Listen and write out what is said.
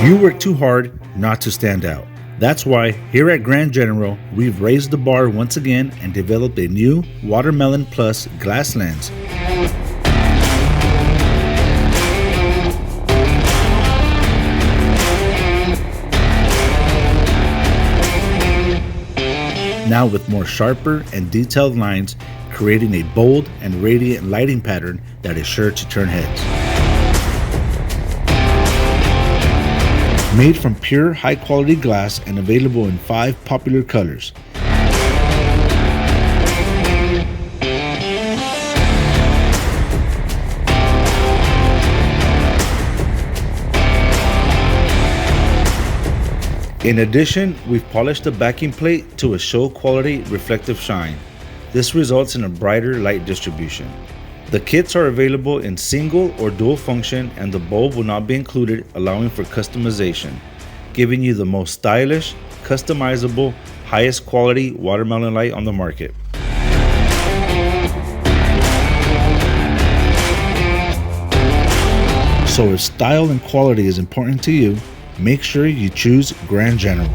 You work too hard not to stand out. That's why here at Grand General, we've raised the bar once again and developed a new Watermelon Plus glass lens. Now with more sharper and detailed lines, creating a bold and radiant lighting pattern that is sure to turn heads. Made from pure high-quality glass and available in 5 popular colors. In addition, we've polished the backing plate to a show-quality reflective shine. This results in a brighter light distribution. The kits are available in single or dual function, and the bulb will not be included, allowing for customization, giving you the most stylish, customizable, highest quality watermelon light on the market. So if style and quality is important to you, make sure you choose Grand General.